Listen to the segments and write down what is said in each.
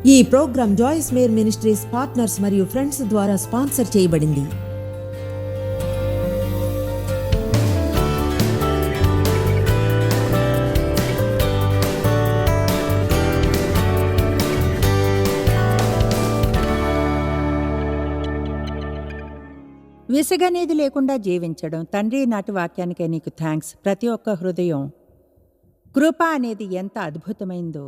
ఈ programme Joyce Meyer ministries partners మరియు friends ద్వారా స్పాన్సర్ చేయబడింది. విసగనేది లేకుండా జీవించడం. తండ్రి నాటి వాక్యానికే నీకు థ్యాంక్స్. ప్రతి ఒక్క హృదయం కృప అనేది ఎంత అద్భుతమైందో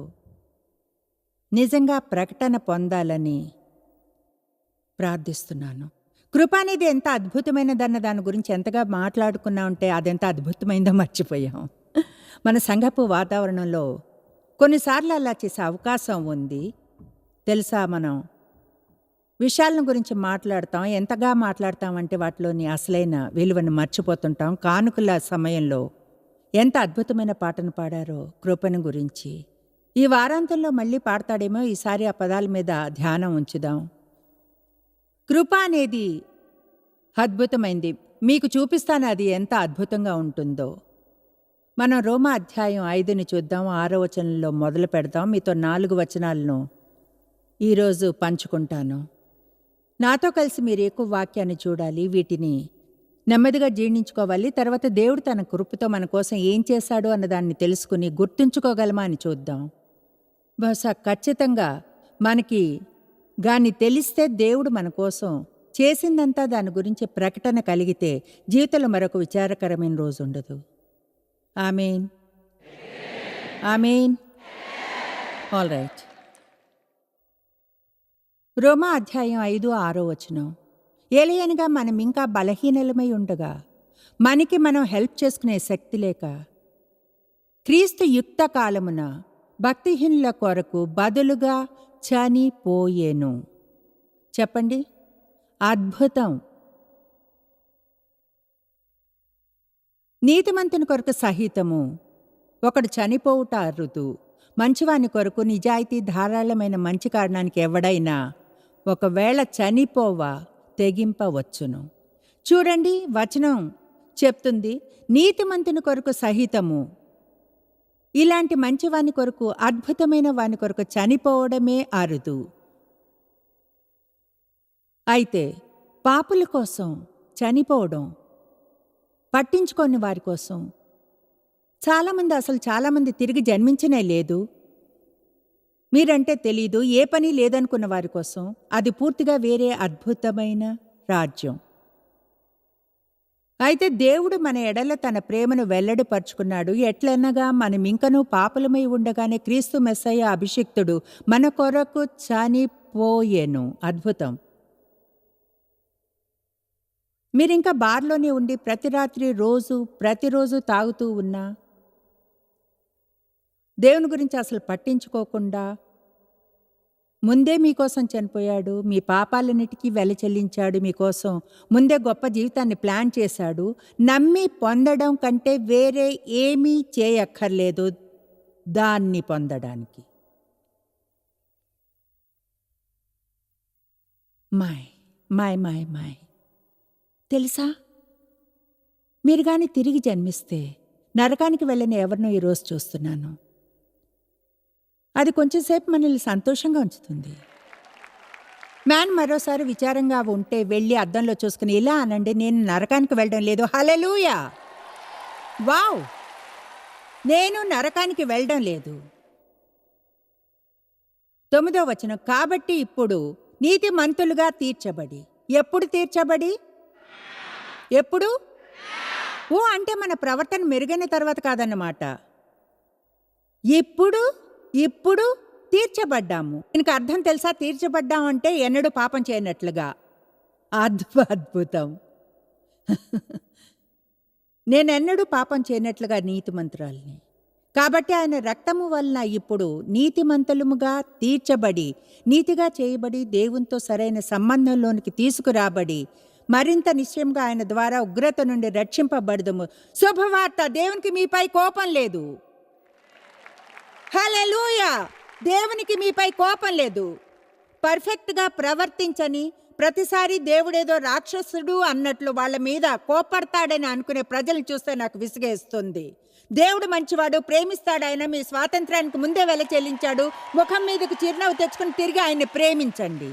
నిజంగా ప్రకటన పొందాలని ప్రార్థిస్తున్నాను. కృప అనేది ఎంత అద్భుతమైనదన్న దాని గురించి ఎంతగా మాట్లాడుకున్నా ఉంటే అదెంత అద్భుతమైందో మర్చిపోయాం. మన సంఘపు వాతావరణంలో కొన్నిసార్లు అలా చేసే అవకాశం ఉంది. తెలుసా, మనం విషయాలను గురించి మాట్లాడతాం. ఎంతగా మాట్లాడతామంటే వాటిలోని అసలైన విలువను మర్చిపోతుంటాం. కానుకల సమయంలో ఎంత అద్భుతమైన పాటను పాడారో కృపను గురించి. ఈ వారాంతంలో మళ్ళీ పాడతాడేమో. ఈసారి ఆ పదాల మీద ధ్యానం ఉంచుదాం. కృప అనేది అద్భుతమైంది. మీకు చూపిస్తాను అది ఎంత అద్భుతంగా ఉంటుందో. మనం రోమా అధ్యాయం 5ని చూద్దాం. 6వ వచనంలో మొదలు పెడదాం. మీతో 4 వచనాలను ఈరోజు పంచుకుంటాను. నాతో కలిసి మీరు ఎక్కువ వాక్యాన్ని చూడాలి. వీటిని నెమ్మదిగా జీర్ణించుకోవాలి. తర్వాత దేవుడు తన కృపతో మన కోసం ఏం చేశాడో అన్నదాన్ని తెలుసుకుని గుర్తుంచుకోగలమా అని చూద్దాం. బహుశా ఖచ్చితంగా మనకి గాని తెలిస్తే దేవుడు మన కోసం చేసిందంతా దాని గురించి ప్రకటన కలిగితే జీవితంలో మరొక విచారకరమైన రోజు ఉండదు. ఆమేన్, ఆమేన్. All right. రోమా అధ్యాయం 5-6 వచనం. ఏలయనగా మనం ఇంకా బలహీనలమై ఉండగా మనకి మనం హెల్ప్ చేసుకునే శక్తి లేక క్రీస్తు యుక్త కాలమున భక్తిహీనుల కొరకు బదులుగా చనిపోయేను. చెప్పండి, అద్భుతం. నీతిమంతుని కొరకు సహితము ఒకడు చనిపోవుట అరుదు. మంచివాని కొరకు నిజాయితీ ధారాళమైన మంచి కారణానికి ఎవడైనా ఒకవేళ చనిపోవా తెగింపవచ్చును. చూడండి, వచనం చెప్తుంది నీతిమంతుని కొరకు సహితము. ఇలాంటి మంచివాని కొరకు, అద్భుతమైన వాని కొరకు చనిపోవడమే అరుదు. అయితే పాపుల కోసం చనిపోవడం, పట్టించుకోని వారి కోసం చాలామంది తిరిగి జన్మించనే లేదు. మీరంటే తెలీదు. ఏ పని లేదనుకున్న వారి కోసం అది పూర్తిగా వేరే అద్భుతమైన రాజ్యం. అయితే దేవుడు మన ఎడల తన ప్రేమను వెల్లడిపరుచుకున్నాడు. ఎట్లనగా మనమింకనూ పాపులమై ఉండగానే క్రీస్తు మెస్సయ్య అభిషిక్తుడు మన కొరకు చనిపోయెను. అద్భుతం. మీరింకా బార్లోనే ఉండి ప్రతి రాత్రి ప్రతిరోజు తాగుతూ ఉన్నా, దేవుని గురించి అసలు పట్టించుకోకుండా, ముందే మీకోసం చనిపోయాడు, మీ పాపాలన్నిటికీ వెల చెల్లించాడు, మీకోసం ముందే గొప్ప జీవితాన్ని ప్లాన్ చేశాడు. నమ్మి పొందడం కంటే వేరే ఏమీ చేయక్కర్లేదు దాన్ని పొందడానికి. మై తెలుసా, మీరు కానీ తిరిగి జన్మిస్తే నరకానికి వెళ్ళని ఎవరినో ఈరోజు చూస్తున్నాను. అది కొంచెంసేపు మనల్ని సంతోషంగా ఉంచుతుంది. మరోసారి విచారంగా ఉంటే వెళ్ళి అద్దంలో చూసుకుని ఇలా అనండి, నేను నరకానికి వెళ్ళడం లేదు. హల్లెలూయా! వావ్! నేను నరకానికి వెళ్ళడం లేదు. 9వ వచనం. కాబట్టి ఇప్పుడు నీతిమంతులుగా తీర్చబడి. ఎప్పుడు తీర్చబడి? ఎప్పుడు? అంటే మన ప్రవర్తన మెరుగైన తర్వాత కాదన్నమాట. ఇప్పుడు తీర్చబడ్డాము. దీనికి అర్థం తెలుసా? తీర్చబడ్డాం అంటే ఎన్నడూ పాపం చేయనట్లుగా. అద్భుతం. నేనెన్నడూ పాపం చేయనట్లుగా నీతిమంతురాల్ని. కాబట్టి ఆయన రక్తము వలన ఇప్పుడు నీతిమంతులముగా తీర్చబడి, నీతిగా చేయబడి, దేవునితో సరైన సంబంధంలోనికి తీసుకురాబడి, మరింత నిశ్చయంగా ఆయన ద్వారా ఉగ్రత నుండి రక్షింపబడదము. శుభవార్త, దేవునికి మీపై కోపం లేదు. హల్లెలూయా! దేవునికి మీపై కోపం లేదు. పర్ఫెక్ట్గా ప్రవర్తించని, ప్రతిసారి దేవుడేదో రాక్షసుడు అన్నట్లు వాళ్ళ మీద కోపడతాడని అనుకునే ప్రజలను చూస్తే నాకు విసిగేస్తుంది. దేవుడు మంచివాడు, ప్రేమిస్తాడు. ఆయన మీ స్వాతంత్రానికి ముందే వెల చెల్లించాడు. ముఖం మీదకు చిరునవ్వు తెచ్చుకుని తిరిగి ఆయన్ని ప్రేమించండి.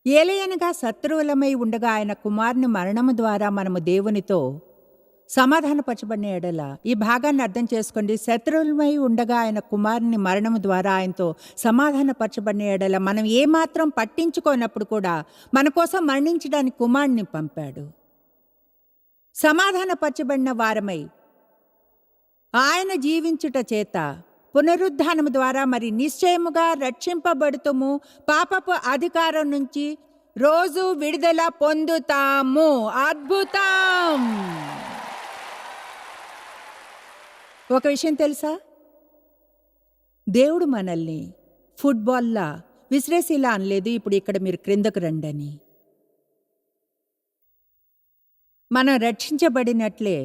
ఏలయనగా శత్రువులమై ఉండగా ఆయన కుమారుని మరణము ద్వారా మనము దేవునితో సమాధానపరచబడిన ఎడల, ఈ భాగాన్ని అర్థం చేసుకోండి. శత్రువులమై ఉండగా ఆయన కుమారుని మరణము ద్వారా ఆయనతో సమాధానపరచబడిన ఎడల మనం ఏమాత్రం పట్టించుకోనప్పుడు కూడా మన కోసం మరణించడానికి కుమారుని పంపాడు. సమాధానపరచబడిన వారమై ఆయన జీవించుట చేత పునరుద్ధానము ద్వారా మరి నిశ్చయముగా రక్షింపబడుతుము, పాపపు అధికారం నుంచి రోజు విడుదల పొందుతాము. అద్భుతం! ఒక విషయం తెలుసా? దేవుడు మనల్ని ఫుట్బాల్లా విసిరేసిలా అనలేదు, ఇప్పుడు ఇక్కడ మీరు క్రిందకు రండని. మనం రక్షించబడినట్లే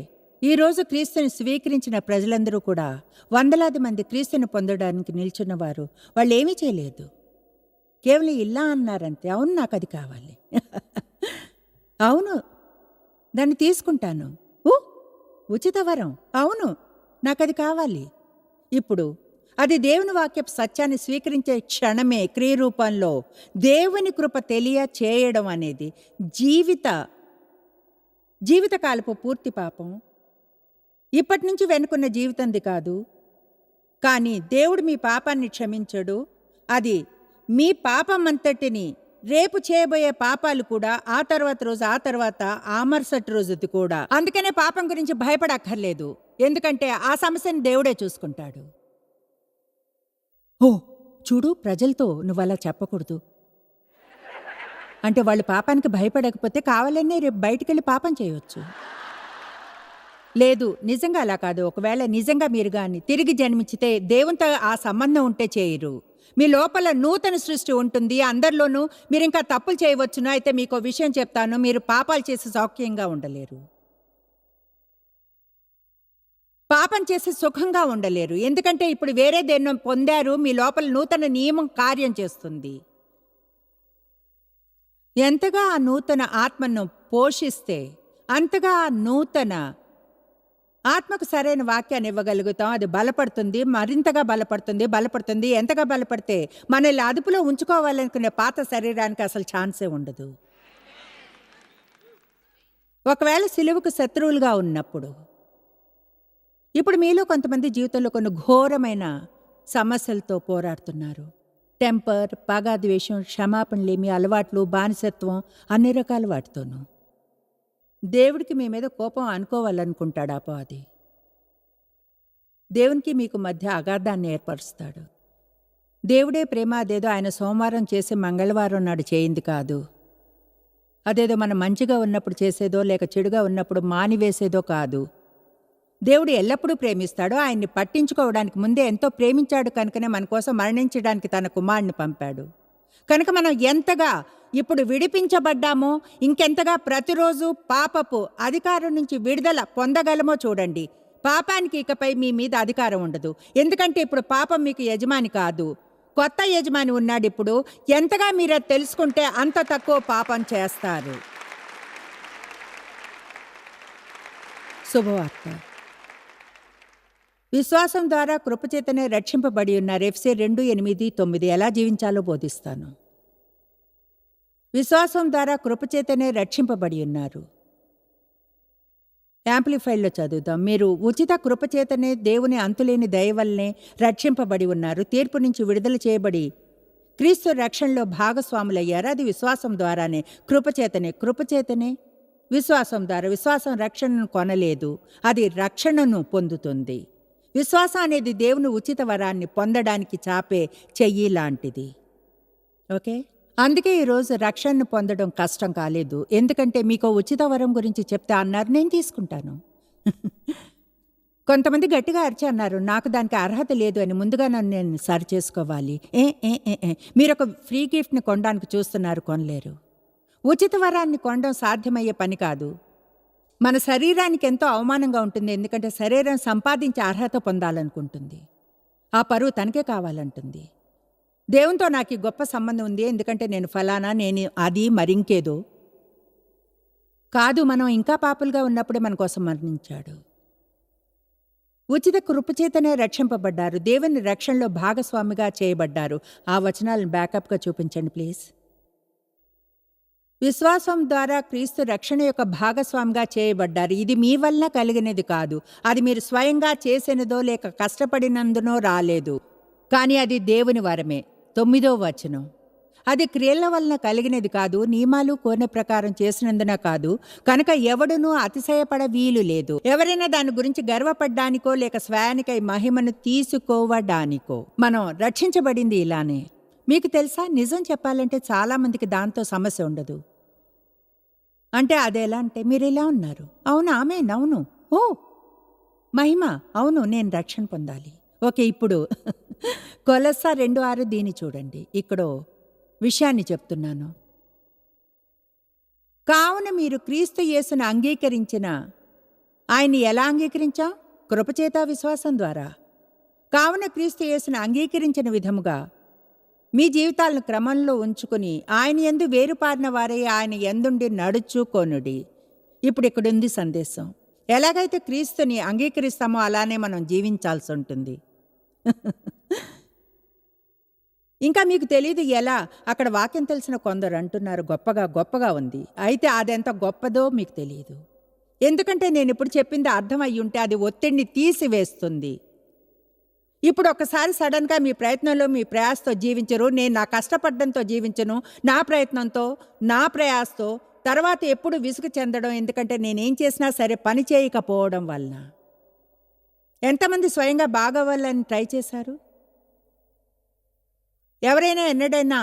ఈరోజు క్రీస్తుని స్వీకరించిన ప్రజలందరూ కూడా, వందలాది మంది క్రీస్తుని పొందడానికి నిల్చున్నవారు, వాళ్ళు ఏమీ చేయలేదు, కేవలం ఇలా అన్నారంతే. అవును, నాకు అది కావాలి. అవును, దాన్ని తీసుకుంటాను. ఉచిత వరం. అవును, నాకు అది కావాలి. ఇప్పుడు అది దేవుని వాక్యపు సత్యాన్ని స్వీకరించే క్షణమే క్రియరూపంలో దేవుని కృప తెలియచేయడం అనేది జీవితకాలపు పూర్తి పాపం. ఇప్పటి నుంచి వెనుకున్న జీవితంది కాదు. కానీ దేవుడు మీ పాపాన్ని క్షమించడు. అది మీ పాపమంతటిని, రేపు చేయబోయే పాపాలు కూడా, ఆ తర్వాత ఆ మరుసటి రోజుది కూడా. అందుకనే పాపం గురించి భయపడక్కర్లేదు, ఎందుకంటే ఆ సమస్యను దేవుడే చూసుకుంటాడు. చూడు, ప్రజలతో నువ్వు అలా చెప్పకూడదు. అంటే వాళ్ళు పాపానికి భయపడకపోతే కావాలనే రేపు బయటికెళ్ళి పాపం చేయవచ్చు. లేదు, నిజంగా అలా కాదు. ఒకవేళ నిజంగా మీరు గాని తిరిగి జన్మించితే దేవునితో ఆ సంబంధం ఉంటే చేయరు. మీ లోపల నూతన సృష్టి ఉంటుంది. అందరిలోనూ మీరు ఇంకా తప్పులు చేయవచ్చును. అయితే మీకు విషయం చెప్తాను, మీరు పాపాలు చేసి సౌఖ్యంగా ఉండలేరు, పాపం చేసి సుఖంగా ఉండలేరు. ఎందుకంటే ఇప్పుడు వేరే దేన్నో పొందారు. మీ లోపల నూతన నియమం కార్యం చేస్తుంది. ఎంతగా ఆ నూతన ఆత్మను పోషిస్తే అంతగా ఆ నూతన ఆత్మకు సరైన వాక్యాన్ని ఇవ్వగలుగుతాం. అది బలపడుతుంది, మరింతగా బలపడుతుంది. ఎంతగా బలపడితే మనల్ని అదుపులో ఉంచుకోవాలనుకునే పాత శరీరానికి అసలు ఛాన్సే ఉండదు. ఒకవేళ సిలువకు శత్రువులుగా ఉన్నప్పుడు, ఇప్పుడు మీలో కొంతమంది జీవితంలో కొన్ని ఘోరమైన సమస్యలతో పోరాడుతున్నారు. టెంపర్, పగ, ద్వేషం, క్షమాపణలేమి, అలవాట్లు, బానిసత్వం, అన్ని రకాల వాటితోనూ. దేవుడికి మీ మీద కోపం అనుకోవాలనుకుంటాడు అపవాది. దేవునికి మీకు మధ్య అగాధాన్ని ఏర్పరుస్తాడు. దేవుడే ప్రేమ అదేదో ఆయన సోమవారం చేసి మంగళవారం నాడు చేయింది కాదు. అదేదో మనం మంచిగా ఉన్నప్పుడు చేసేదో లేక చెడుగా ఉన్నప్పుడు మానివేసేదో కాదు. దేవుడు ఎల్లప్పుడూ ప్రేమిస్తాడు. ఆయన్ని పట్టించుకోవడానికి ముందే ఎంతో ప్రేమించాడు కనుకనే మన కోసం మరణించడానికి తన కుమారుని పంపాడు. కనుక మనం ఎంతగా ఇప్పుడు విడిపించబడ్డామో, ఇంకెంతగా ప్రతిరోజు పాపపు అధికారం నుంచి విడుదల పొందగలమో చూడండి. పాపానికి ఇకపై మీ మీద అధికారం ఉండదు, ఎందుకంటే ఇప్పుడు పాపం మీకు యజమాని కాదు, కొత్త యజమాని ఉన్నాడు. ఇప్పుడు ఎంతగా మీరు అది తెలుసుకుంటే అంత తక్కువ పాపం చేస్తారు. శుభవార్త. విశ్వాసం ద్వారా కృపచేతనే రక్షింపబడి ఉన్నారు. ఎఫ్ఎస్సీ 2:8-9 ఎలా జీవించాలో బోధిస్తాను. విశ్వాసం ద్వారా కృపచేతనే రక్షింపబడి ఉన్నారు. యాంప్లిఫైడ్లో చదువుదాం. మీరు ఉచిత కృపచేతనే దేవుని అంతులేని దయ వల్లనే రక్షింపబడి ఉన్నారు. తీర్పు నుంచి విడుదల చేయబడి క్రీస్తు రక్షణలో భాగస్వాములయ్యారు. అది విశ్వాసం ద్వారానే, కృపచేతనే విశ్వాసం ద్వారా. విశ్వాసం రక్షణను కొనలేదు, అది రక్షణను పొందుతుంది. విశ్వాసం అనేది దేవుని ఉచిత వరాన్ని పొందడానికి చాపే చెయ్యి లాంటిది. ఓకే, అందుకే ఈరోజు రక్షణను పొందడం కష్టం కాలేదు. ఎందుకంటే మీకు ఉచిత వరం గురించి చెప్తే అన్నారు, నేను తీసుకుంటాను. కొంతమంది గట్టిగా అరిచి అన్నారు, నాకు దానికి అర్హత లేదు అని. ముందుగా నన్ను నేను సరి చేసుకోవాలి. మీరు ఒక ఫ్రీ గిఫ్ట్ని కొనడానికి చూస్తున్నారు, కొనలేరు. ఉచిత వరాన్ని కొనడం సాధ్యమయ్యే పని కాదు. మన శరీరానికి ఎంతో అవమానంగా ఉంటుంది. ఎందుకంటే శరీరం సంపాదించే అర్హత పొందాలనుకుంటుంది. ఆ పరువు తనకే కావాలంటుంది. దేవునితో నాకు ఈ గొప్ప సంబంధం ఉంది, ఎందుకంటే నేను ఫలానా, నేను అది, మరింకేదో కాదు. మనం ఇంకా పాపులుగా ఉన్నప్పుడే మన కోసం మరణించాడు. ఉచిత కృపచేతనే రక్షింపబడ్డారు. దేవుని రక్షణలో భాగస్వామిగా చేయబడ్డారు. ఆ వచనాలను బ్యాకప్గా చూపించండి ప్లీజ్. విశ్వాసం ద్వారా క్రీస్తు రక్షణ యొక్క భాగస్వామిగా చేయబడ్డారు. ఇది మీ వలన కలిగినది కాదు, అది మీరు స్వయంగా చేసినదో లేక కష్టపడినందునో రాలేదు, కానీ అది దేవుని వరమే. 9వ వచనం, అది క్రియల వలన కలిగినది కాదు, నియమాలు కోరిన ప్రకారం చేసినందున కాదు, కనుక ఎవడునూ అతిశయపడ వీలు లేదు. ఎవరైనా దాని గురించి గర్వపడ్డానికో లేక స్వయానికై మహిమను తీసుకోవడానికో. మనం రక్షించబడింది ఇలానే. మీకు తెలుసా, నిజం చెప్పాలంటే చాలామందికి దాంతో సమస్య ఉండదు. అంటే అదెలా అంటే, మీరు ఇలా ఉన్నారు, అవును, ఆమేన్, అవును, ఓ మహిమ, అవును, నేను రక్షణ పొందాలి. ఓకే, ఇప్పుడు కొలస్సా 2:6 దీన్ని చూడండి. ఇక్కడ విషయాన్ని చెప్తున్నాను. కావున మీరు క్రీస్తు యేసును అంగీకరించిన, ఆయన్ని ఎలా అంగీకరించాం? కృపచేత, విశ్వాసం ద్వారా. కావున క్రీస్తు యేసును అంగీకరించిన విధముగా మీ జీవితాలను క్రమంలో ఉంచుకుని ఆయన యందు వేరుపారిన వారే ఆయన యందుండి నడుచుకొనుడి. ఇప్పుడు ఇక్కడుంది సందేశం. ఎలాగైతే క్రీస్తుని అంగీకరిస్తామో అలానే మనం జీవించాల్సి ఉంటుంది. ఇంకా మీకు తెలియదు ఎలా. అక్కడ వాక్యం తెలిసిన కొందరు అంటున్నారు గొప్పగా ఉంది. అయితే అదెంత గొప్పదో మీకు తెలియదు. ఎందుకంటే నేను ఇప్పుడు చెప్పింది అర్థం అయ్యి ఉంటే అది ఒత్తిడిని తీసివేస్తుంది. ఇప్పుడు ఒకసారి సడన్గా మీ ప్రయత్నంలో, మీ ప్రయాసతో జీవించరు. నేను నా కష్టపడడంతో జీవించను, నా ప్రయత్నంతో, నా ప్రయాసతో. తర్వాత ఎప్పుడు విసుగు చెందడం, ఎందుకంటే నేనేం చేసినా సరే పని చేయకపోవడం వలన. ఎంతమంది స్వయంగా బాగవ్వాలని ట్రై చేశారు? ఎవరైనా ఎన్నడైనా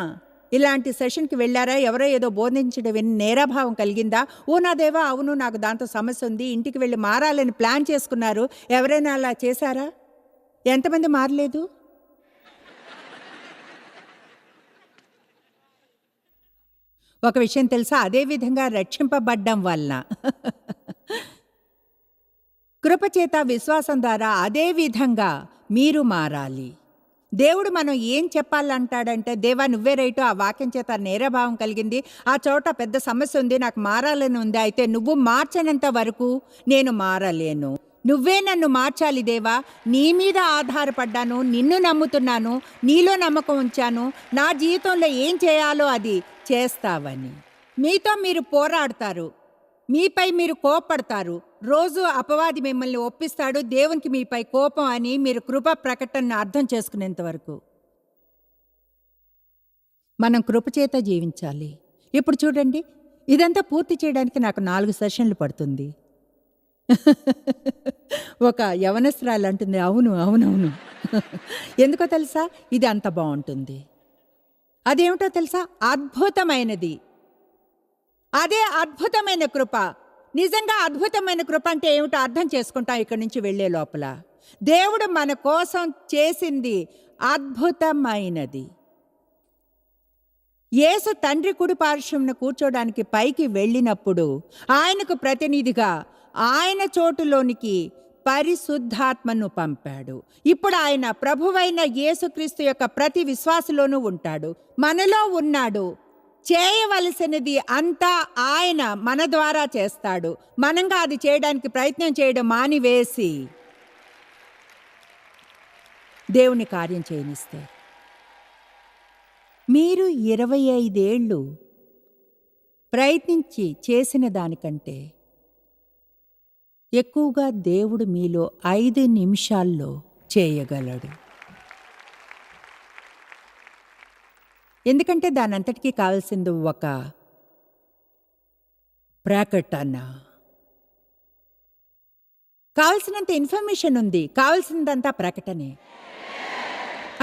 ఇలాంటి సెషన్కి వెళ్ళారా? ఎవరో ఏదో బోధించడం విని నేరాభావం కలిగిందా? ఓ నా దేవా, అవును, నాకు దాంతో సమస్య ఉంది, ఇంటికి వెళ్ళి మారాలని ప్లాన్ చేసుకున్నారు. ఎవరైనా అలా చేశారా? ఎంతమంది మారలేదు? ఒక విషయం తెలుసా, అదే విధంగా రక్షింపబడ్డం వలన, కృపచేత, విశ్వాసం ద్వారా అదే విధంగా మీరు మారాలి. దేవుడు మనం ఏం చెప్పాలంటాడంటే, దేవా నువ్వే రైటు, ఆ వాక్యం చేత నేరభావం కలిగింది, ఆ చోట పెద్ద సమస్య ఉంది, నాకు మారాలని ఉంది, అయితే నువ్వు మార్చనంత వరకు నేను మారలేను. నువ్వే నన్ను మార్చాలి దేవా, నీ మీద ఆధారపడ్డాను, నిన్ను నమ్ముతున్నాను, నీలో నమ్మకం ఉంచాను, నా జీవితంలో ఏం చేయాలో అది చేస్తావని. మీతో మీరు పోరాడతారు, మీపై మీరు కోపడతారు. రోజు అపవాది మిమ్మల్ని ఒప్పిస్తాడు దేవునికి మీపై కోపం అని, మీరు కృప ప్రకటనను అర్థం చేసుకునేంత వరకు. మనం కృపచేత జీవించాలి. ఇప్పుడు చూడండి, ఇదంతా పూర్తి చేయడానికి నాకు 4 సెషన్లు పడుతుంది. ఒక యవనస్త్రాలు అంటుంది, అవును, అవునవును. ఎందుకో తెలుసా, ఇది అంత బాగుంటుంది. అదేమిటో తెలుసా, అద్భుతమైనది. అదే అద్భుతమైన కృప. నిజంగా అద్భుతమైన కృప అంటే ఏమిటో అర్థం చేసుకుంటాం ఇక్కడి నుంచి వెళ్ళే లోపల. దేవుడు మన కోసం చేసింది అద్భుతమైనది. యేసు తండ్రి కుడి పార్శ్వమున కూర్చోడానికి పైకి వెళ్ళినప్పుడు ఆయనకు ప్రతినిధిగా ఆయన చోటులోనికి పరిశుద్ధాత్మను పంపాడు. ఇప్పుడు ఆయన ప్రభువైన యేసుక్రీస్తు యొక్క ప్రతి విశ్వాసలోనూ ఉంటాడు, మనలో ఉన్నాడు. చేయవలసినది అంతా ఆయన మన ద్వారా చేస్తాడు. మనంగా అది చేయడానికి ప్రయత్నం చేయడం మానివేసి దేవుని కార్యం చేయనిస్తే. మీరు 25 ఏళ్ళు ప్రయత్నించి చేసిన దానికంటే ఎక్కువగా దేవుడు మీలో 5 నిమిషాల్లో చేయగలడు. ఎందుకంటే దానంతటికీ కావాల్సింది ఒక ప్రకటన. కావలసినంత ఇన్ఫర్మేషన్ ఉంది, కావలసిందంతా ప్రకటనే.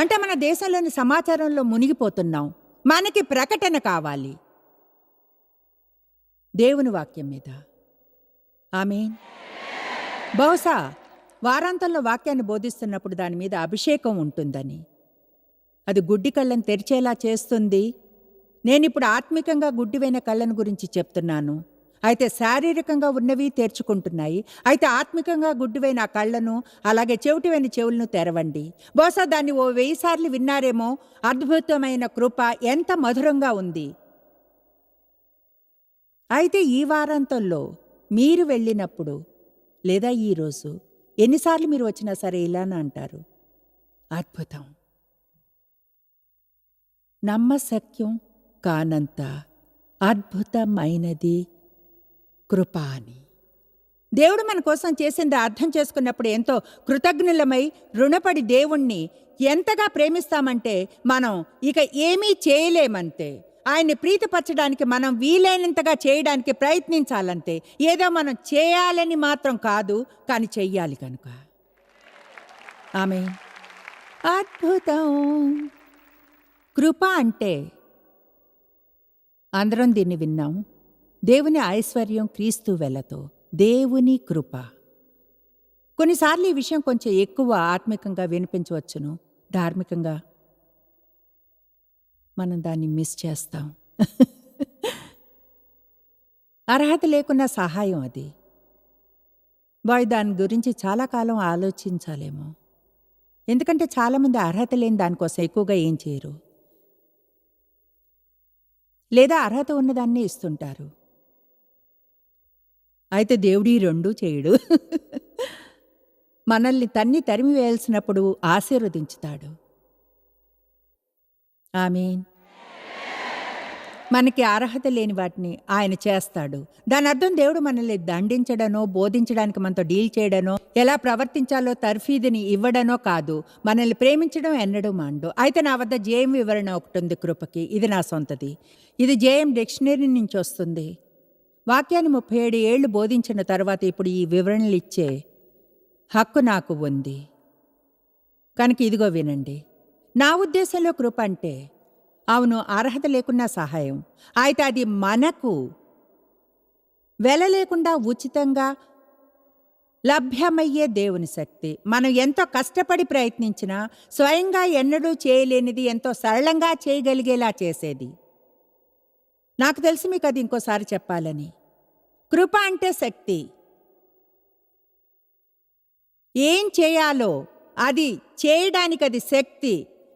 అంటే మన దేశంలోని సమాచారంలో మునిగిపోతున్నాం, మనకి ప్రకటన కావాలి దేవుని వాక్యం మీద. ఆమేన్. బహుశా వారాంతంలో వాక్యాన్ని బోధిస్తున్నప్పుడు దాని మీద అభిషేకం ఉంటుందని, అది గుడ్డి కళ్ళను తెరిచేలా చేస్తుంది. నేనిప్పుడు ఆత్మికంగా గుడ్డివైన కళ్ళను గురించి చెప్తున్నాను. అయితే శారీరకంగా ఉన్నవి తెరుచుకుంటున్నాయి. అయితే ఆత్మికంగా గుడ్డివైన ఆ కళ్ళను, అలాగే చెవిటివైన చెవులను తెరవండి. బహుశా దాన్ని ఓ 1000 సార్లు విన్నారేమో. అద్భుతమైన కృప ఎంత మధురంగా ఉంది. అయితే ఈ వారాంతంలో మీరు వెళ్ళినప్పుడు లేదా ఈరోజు ఎన్నిసార్లు మీరు వచ్చినా సరే ఇలానే అంటారు, అద్భుతం, నమ్మశక్యం కానంత అద్భుతమైనది కృప అని. దేవుడు మన కోసం చేసింది అర్థం చేసుకున్నప్పుడు ఎంతో కృతజ్ఞులమై రుణపడి దేవుణ్ణి ఎంతగా ప్రేమిస్తామంటే మనం ఇక ఏమీ చేయలేమంతే. ఆయన్ని ప్రీతిపరచడానికి మనం వీలైనంతగా చేయడానికి ప్రయత్నించాలంతే. ఏదో మనం చేయాలని మాత్రం కాదు, కానీ చెయ్యాలి కనుక. ఆమేన్. అద్భుతం. కృప అంటే అందరం దీన్ని విన్నాం. దేవుని ఐశ్వర్యం క్రీస్తు వెలతో. దేవుని కృప. కొన్నిసార్లు ఈ విషయం కొంచెం ఎక్కువ ఆత్మికంగా వినిపించవచ్చును. ధార్మికంగా మనం దాన్ని మిస్ చేస్తాం. అర్హత లేకున్న సహాయం అది. వాడు దాని గురించి చాలా కాలం ఆలోచించాలేమో. ఎందుకంటే చాలామంది అర్హత లేని దానికోసం ఎక్కువగా ఏం చేయరు, లేదా అర్హత ఉన్నదాన్ని ఇస్తుంటారు. అయితే దేవుడు ఈ రెండూ చేయడు. మనల్ని తరిమి వేయాల్సినప్పుడు ఆశీర్వదించుతాడు. ఆమేన్. మనకి అర్హత లేని వాటిని ఆయన చేస్తాడు. దాని అర్థం దేవుడు మనల్ని దండించడనో, బోధించడానికి మనతో డీల్ చేయడనో, ఎలా ప్రవర్తించాలో తర్ఫీదుని ఇవ్వడనో కాదు. మనల్ని ప్రేమించడం ఎన్నడూ మాండు. అయితే నా వద్ద జేఎం వివరణ ఒకటి ఉంది కృపకి. ఇది నా సొంతది. ఇది జేఎం డిక్షనరీ నుంచి వస్తుంది. వాక్యాన్ని 37 ఏళ్లు బోధించిన తర్వాత ఇప్పుడు ఈ వివరణలు ఇచ్చే హక్కు నాకు ఉంది కనుక ఇదిగో వినండి. నా ఉద్దేశంలో కృప అంటే అవును, అర్హత లేకున్నా సహాయం. అయితే అది మనకు వెల లేకుండా ఉచితంగా లభ్యమయ్యే దేవుని శక్తి. మనం ఎంతో కష్టపడి ప్రయత్నించినా స్వయంగా ఎన్నడూ చేయలేనిది ఎంతో సరళంగా చేయగలిగేలా చేసేది. నాకు తెలిసి మీకు అది ఇంకోసారి చెప్పాలని. కృప అంటే శక్తి. ఏం చేయాలో అది చేయడానికి అది శక్తి.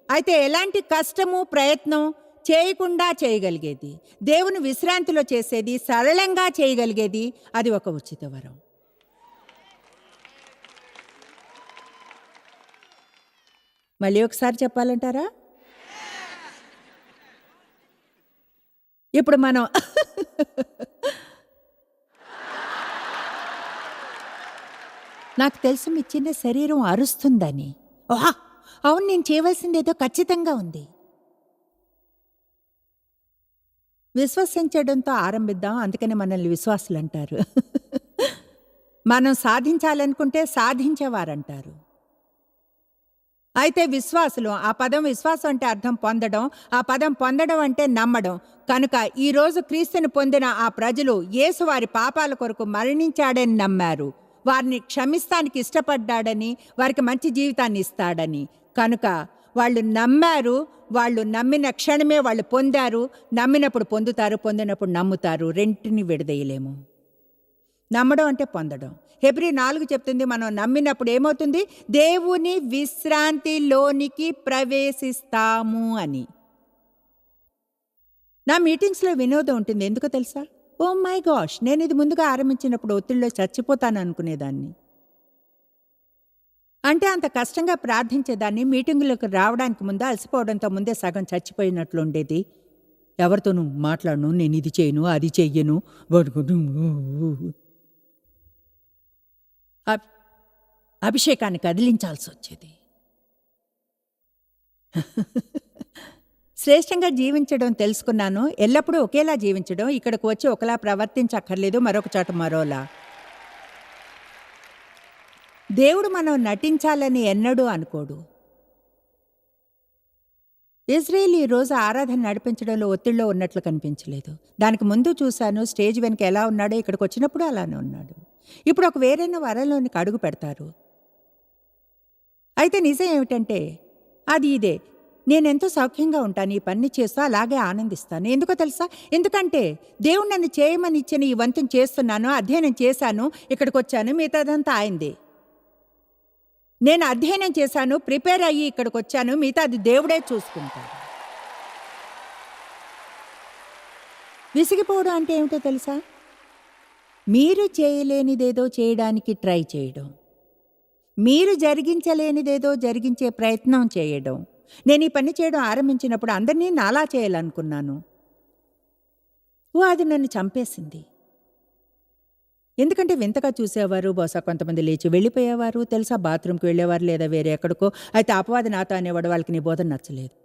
అయితే ఎలాంటి కష్టము ప్రయత్నం చేయకుండా చేయగలిగేది, దేవుని విశ్రాంతిలో చేసేది, సరళంగా చేయగలిగేది, అది ఒక ఉచిత వరం. మళ్ళీ ఒకసారి చెప్పాలంటారా? ఇప్పుడు మనం నాకు తెలుసు మీ చిన్న శరీరం అరుస్తుందని. ఓహా, అవును, నేను చేయవలసిందేదో ఖచ్చితంగా ఉంది. విశ్వసించడంతో ఆరంభిద్దాం. అందుకని మనల్ని విశ్వాసులు అంటారు. మనం సాధించాలనుకుంటే సాధించేవారంటారు. అయితే విశ్వాసులు, ఆ పదం విశ్వాసం అంటే అర్థం పొందడం, ఆ పదం పొందడం అంటే నమ్మడం. కనుక ఈరోజు క్రీస్తుని పొందిన ఆ ప్రజలు యేసు వారి పాపాల కొరకు మరణించాడని నమ్మారు, వారిని క్షమిస్తానికి ఇష్టపడ్డాడని, వారికి మంచి జీవితాన్ని ఇస్తాడని. కనుక వాళ్ళు నమ్మారు. వాళ్ళు నమ్మిన క్షణమే వాళ్ళు పొందారు. నమ్మినప్పుడు పొందుతారు, పొందినప్పుడు నమ్ముతారు. రెంటిని విడదీయలేము. నమ్మడం అంటే పొందడం. హెబ్రీ 4 చెప్తుంది, మనం నమ్మినప్పుడు ఏమవుతుంది? దేవుని విశ్రాంతిలోనికి ప్రవేశిస్తాము అని. నా మీటింగ్స్లో వినోదం ఉంటుంది. ఎందుకో తెలుసా? ఓ మై గాష్, నేను ఇది ముందుగా ఆరంభించినప్పుడు ఒత్తిడిలో చచ్చిపోతాను అనుకునేదాన్ని. అంటే అంత కష్టంగా ప్రార్థించేదాన్ని. మీటింగులకు రావడానికి ముందు అలసిపోవడంతో ముందే సగం చచ్చిపోయినట్లు ఉండేది. ఎవరితోనూ మాట్లాడను, నేను ఇది చేయను, అది చెయ్యను. అభిషేకాన్ని కదిలించాల్సి వచ్చేది. శ్రేష్టంగా జీవించడం తెలుసుకున్నాను. ఎల్లప్పుడూ ఒకేలా జీవించడం. ఇక్కడికి వచ్చి ఒకలా ప్రవర్తించక్కర్లేదు, మరొక చోట మరోలా. దేవుడు మనం నటించాలని ఎన్నడూ అనుకోడు. ఇజ్రాయేల్ ఈరోజు ఆరాధన నడిపించడంలో ఒత్తిడిలో ఉన్నట్లు కనిపించలేదు. దానికి ముందు చూశాను, స్టేజ్ వెనుక ఎలా ఉన్నాడో ఇక్కడికి వచ్చినప్పుడు అలానే ఉన్నాడు. ఇప్పుడు ఒక వేరైన వరంలోనికి అడుగు పెడతారు. అయితే నిజం ఏమిటంటే అది ఇదే. నేనెంతో సౌఖ్యంగా ఉంటాను. ఈ పని చేస్తూ అలాగే ఆనందిస్తాను. ఎందుకో తెలుసా? ఎందుకంటే దేవుడు నన్ను చేయమని ఇచ్చిన ఈ వంతుని చేస్తున్నాను, అధ్యయనం చేశాను, ఇక్కడికొచ్చాను, మిగతాదంతా ఆయనదే. నేను అధ్యయనం చేశాను, ప్రిపేర్ అయ్యి ఇక్కడికొచ్చాను, మిగతా అది దేవుడే చూసుకుంటాడు. విసిగిపోవడం అంటే ఏమిటో తెలుసా? మీరు చేయలేనిదేదో చేయడానికి ట్రై చేయడం, మీరు జరిగించలేనిదేదో జరిగించే ప్రయత్నం చేయడం. నేను ఈ పని చేయడం ఆరంభించినప్పుడు అందరినీ నాలా చేయాలనుకున్నాను. అది నన్ను చంపేసింది. ఎందుకంటే వింతగా చూసేవారు, బహుశా కొంతమంది లేచి వెళ్ళిపోయేవారు, తెలుసా, బాత్రూమ్కి వెళ్ళేవారు లేదా వేరే ఎక్కడికో. అయితే అపవాది నాతో అనేవాడు, వాళ్ళకి నీ బోధన నచ్చలేదు.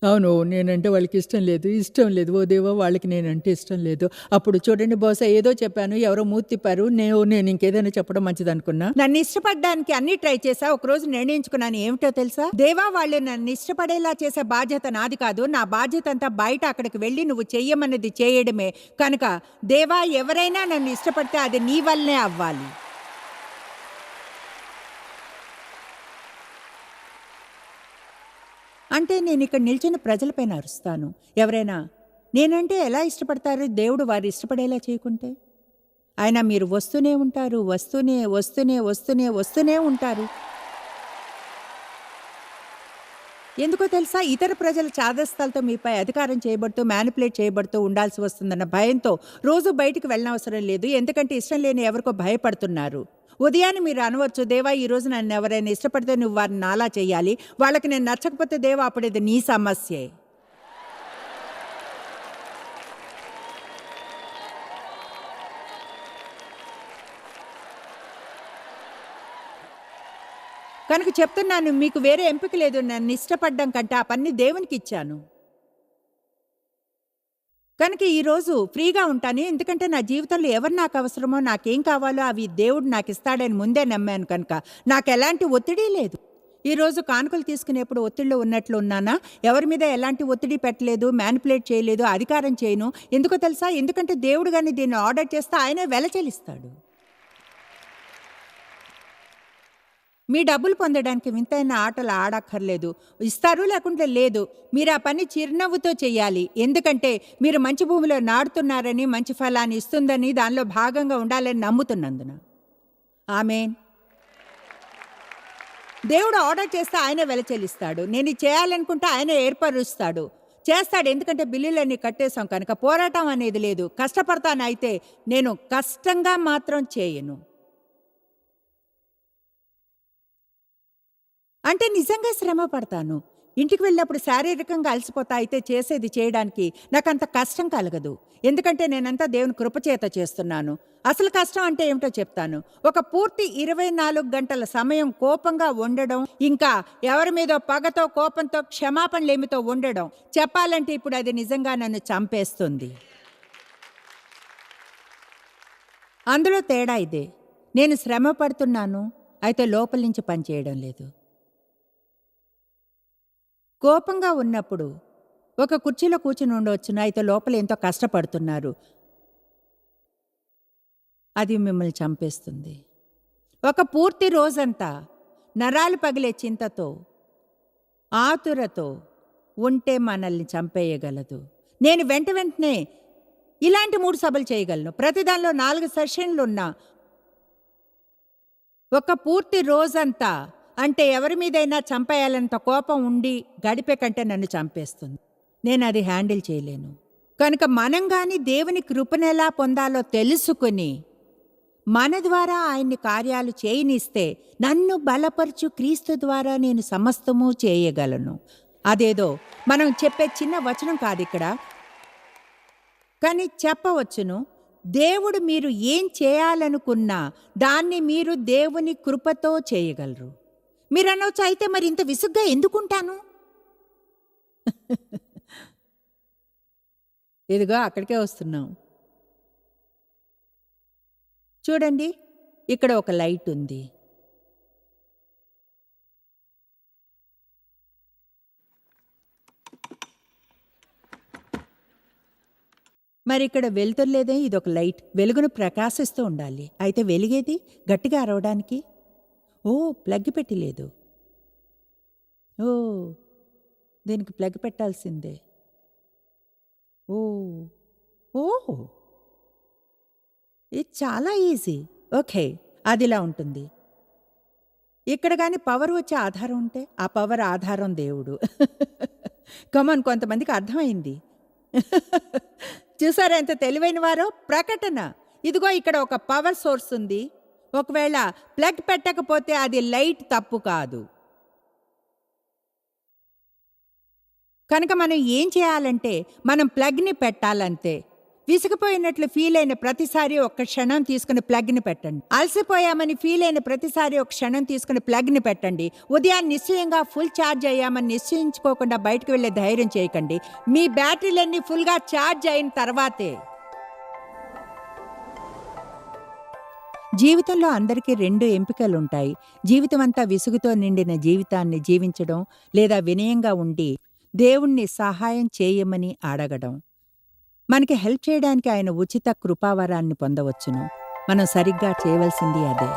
అవును, నేనంటే వాళ్ళకి ఇష్టం లేదు. ఓ దేవా, వాళ్ళకి నేనంటే ఇష్టం లేదు. అప్పుడు చూడండి, బహుశా ఏదో చెప్పాను, ఎవరో మూతి తిప్పారు, నేను ఇంకేదైనా చెప్పడం మంచిది అనుకున్నా. నన్ను ఇష్టపడడానికి అన్ని ట్రై చేశా. ఒకరోజు నిర్ణయించుకున్నాను, ఏమిటో తెలుసా? దేవా, వాళ్ళు నన్ను ఇష్టపడేలా చేసే బాధ్యత నాది కాదు. నా బాధ్యత అంతా బయట అక్కడికి వెళ్ళి నువ్వు చెయ్యమన్నది చేయడమే. కనుక దేవా, ఎవరైనా నన్ను ఇష్టపడితే అది నీ వల్లనే అవ్వాలి. అంటే నేను ఇక్కడ నిల్చున్న ప్రజలపైన అరుస్తాను. ఎవరైనా నేనంటే ఎలా ఇష్టపడతారు? దేవుడు వారు ఇష్టపడేలా చేయకుంటే. ఆయన మీరు వస్తూనే ఉంటారు, వస్తూనే ఉంటారు. ఎందుకో తెలుసా? ఇతర ప్రజల చాదస్తాలతో మీపై అధికారం చేయబడుతూ, మ్యానిపులేట్ చేయబడుతూ ఉండాల్సి వస్తుందన్న భయంతో రోజు బయటికి వెళ్ళనవసరం లేదు. ఎందుకంటే ఇష్టం లేని ఎవరికో భయపడుతున్నారు. ఉదయాన్నే మీరు అనవచ్చు, దేవా, ఈరోజు నన్ను ఎవరైనా ఇష్టపడితే నువ్వు వారిని నాలా చేయాలి. వాళ్ళకి నేను నచ్చకపోతే దేవా, అప్పుడు ఇది నీ సమస్యే. కనుక చెప్తున్నాను, మీకు వేరే ఎంపిక లేదు. నన్ను ఇష్టపడ్డం కంటే ఆ పని దేవునికి ఇచ్చాను. కనుక ఈరోజు ఫ్రీగా ఉంటాను. ఎందుకంటే నా జీవితంలో ఎవరు నాకు అవసరమో, నాకేం కావాలో అవి దేవుడు నాకు ఇస్తాడని ముందే నమ్మాను. కనుక నాకు ఎలాంటి ఒత్తిడి లేదు. ఈరోజు కానుకలు తీసుకునేప్పుడు ఒత్తిడిలో ఉన్నట్లు ఉన్నానా? ఎవరి మీద ఎలాంటి ఒత్తిడి పెట్టలేదు, మ్యానిపులేట్ చేయలేదు, అధికారం చేయను. ఎందుకో తెలుసా? ఎందుకంటే దేవుడు కానీ దీన్ని ఆర్డర్ చేస్తే ఆయనే వెల చెల్లిస్తాడు. మీ డబ్బులు పొందడానికి వింతైన ఆటలు ఆడక్కర్లేదు. ఇస్తారు, లేకుంటే లేదు. మీరు ఆ పని చిరునవ్వుతో చేయాలి. ఎందుకంటే మీరు మంచి భూమిలో నాటుతున్నారని, మంచి ఫలాన్ని ఇస్తుందని, దానిలో భాగంగా ఉండాలని నమ్ముతున్నందున. ఆమేన్. దేవుడు ఆర్డర్ చేస్తే ఆయనే వెల చెల్లిస్తాడు. నేను ఇది చేయాలనుకుంటే ఆయన ఏర్పరుస్తాడు, చేస్తాడు. ఎందుకంటే బిల్లులన్నీ కట్టేశాం కనుక పోరాటం అనేది లేదు. కష్టపడతాను, అయితే నేను కష్టంగా మాత్రం చేయను. అంటే నిజంగా శ్రమ పడతాను. ఇంటికి వెళ్ళినప్పుడు శారీరకంగా అలసిపోతా, అయితే చేసేది చేయడానికి నాకంత కష్టం కలగదు. ఎందుకంటే నేనంతా దేవుని కృపచేత చేస్తున్నాను. అసలు కష్టం అంటే ఏమిటో చెప్తాను. ఒక పూర్తి 24 గంటల సమయం కోపంగా ఉండడం, ఇంకా ఎవరి మీదో పగతో, కోపంతో, క్షమాపణలేమితో ఉండడం. చెప్పాలంటే ఇప్పుడు అది నిజంగా నన్ను చంపేస్తుంది. అందులో తేడా ఇదే. నేను శ్రమ పడుతున్నాను, అయితే లోపల నుంచి పనిచేయడం లేదు. కోపంగా ఉన్నప్పుడు ఒక కుర్చీలో కూర్చుని ఉండవచ్చును, అయితే లోపల ఎంతో కష్టపడుతున్నారు. అది మిమ్మల్ని చంపేస్తుంది. ఒక పూర్తి రోజంతా నరాలు పగిలే చింతతో, ఆతురతో ఉంటే మనల్ని చంపేయగలదు. నేను వెంటనే ఇలాంటి 3 సభలు చేయగలను. ప్రతిదానిలో 4 సెషన్లున్నా ఒక పూర్తి రోజంతా, అంటే ఎవరి మీదైనా చంపేయాలంత కోపం ఉండి గడిపే కంటే నన్ను చంపేస్తుంది. నేను అది హ్యాండిల్ చేయలేను. కనుక మనం కానీ దేవుని కృపనెలా పొందాలో తెలుసుకుని మన ద్వారా ఆయన్ని కార్యాలు చేయనిస్తే, నన్ను బలపరచు క్రీస్తు ద్వారా నేను సమస్తము చేయగలను. అదేదో మనం చెప్పే చిన్న వచనం కాదు ఇక్కడ, కానీ చెప్పవచ్చును. దేవుడు మీరు ఏం చేయాలనుకున్నా దాన్ని మీరు దేవుని కృపతో చేయగలరు. మీరు అనవచ్చు, అయితే మరి ఇంత విసుగ్గా ఎందుకుంటాను? ఇదిగో అక్కడికే వస్తున్నాం. చూడండి, ఇక్కడ ఒక లైట్ ఉంది. మరి ఇక్కడ వెలుతురులేదే, ఇదొక లైట్. వెలుగును ప్రకాశిస్తూ ఉండాలి. అయితే వెలిగేది గట్టిగా అరవడానికి. ప్లగ్ పెట్టి లేదు. ఓ దీనికి ప్లగ్ పెట్టాల్సిందే. ఓ ఓ ఇది చాలా ఈజీ. ఓకే, అదిలా ఉంటుంది. ఇక్కడ కానీ పవర్ వచ్చే ఆధారం ఉంటే ఆ పవర్ ఆధారం దేవుడు. కమాన్, కొంతమందికి అర్థమైంది. చూసారా ఎంత తెలివైన వారో? ప్రకటన. ఇదిగో ఇక్కడ ఒక పవర్ సోర్స్ ఉంది. ఒకవేళ ప్లగ్ పెట్టకపోతే అది లైట్ తప్పు కాదు. కనుక మనం ఏం చేయాలంటే మనం ప్లగ్ని పెట్టాలంతే. విసిగిపోయినట్లు ఫీల్ అయిన ప్రతిసారి ఒక్క క్షణం తీసుకుని ప్లగ్ని పెట్టండి. అలసిపోయామని ఫీల్ అయిన ప్రతిసారి ఒక క్షణం తీసుకుని ప్లగ్ని పెట్టండి. ఉదయాన్ని నిశ్చయంగా ఫుల్ ఛార్జ్ అయ్యామని నిశ్చయించుకోకుండా బయటకు వెళ్ళే ధైర్యం చేయకండి. మీ బ్యాటరీలన్నీ ఫుల్గా ఛార్జ్ అయిన తర్వాతే. జీవితంలో అందరికీ 2 ఎంపికలుంటాయి. జీవితం అంతా విసుగుతో నిండిన జీవితాన్ని జీవించడం, లేదా వినయంగా ఉండి దేవుణ్ణి సహాయం చేయమని అడగడం. మనకి హెల్ప్ చేయడానికి ఆయన ఉచిత కృపావరాన్ని పొందవచ్చును. మనం సరిగ్గా చేయవలసింది అదే.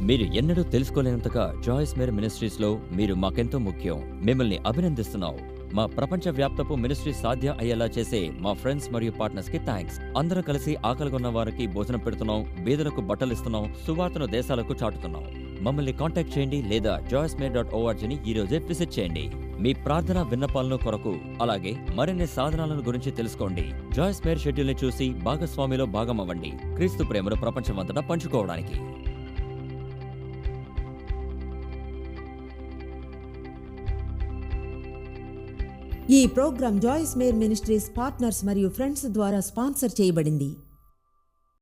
మీరు ఎన్నడూ తెలుసుకోలేనంతగా జాయిస్ మేర్ మినిస్ట్రీస్లో మీరు మాకెంతో ముఖ్యం. మిమ్మల్ని అభినందిస్తున్నాం. మా ప్రపంచ వ్యాప్తపు మినిస్ట్రీ సాధ్యం అయ్యేలా చేసే మా ఫ్రెండ్స్ మరియు పార్ట్నర్స్ కి థ్యాంక్స్. అందరం కలిసి ఆకలిగొన్న వారికి భోజనం పెడుతున్నాం, బీదలకు బట్టలు ఇస్తున్నాం, సువార్తను దేశాలకు చాటుతున్నాం. మమ్మల్ని కాంటాక్ట్ చేయండి లేదా joycemeer.org ఈ రోజే విజిట్ చేయండి. మీ ప్రార్థన విన్నపాలను కొరకు, అలాగే మరిన్ని సాధనాలను గురించి తెలుసుకోండి. జాయిస్ మేర్ షెడ్యూల్ ని చూసి భాగస్వామిలో భాగమవ్వండి, క్రీస్తు ప్రేమను ప్రపంచమంతటా పంచుకోవడానికి. ఈ programme Joyce Meyer ministries partners మరియు ఫ్రెండ్స్ ద్వారా స్పాన్సర్ చేయబడింది.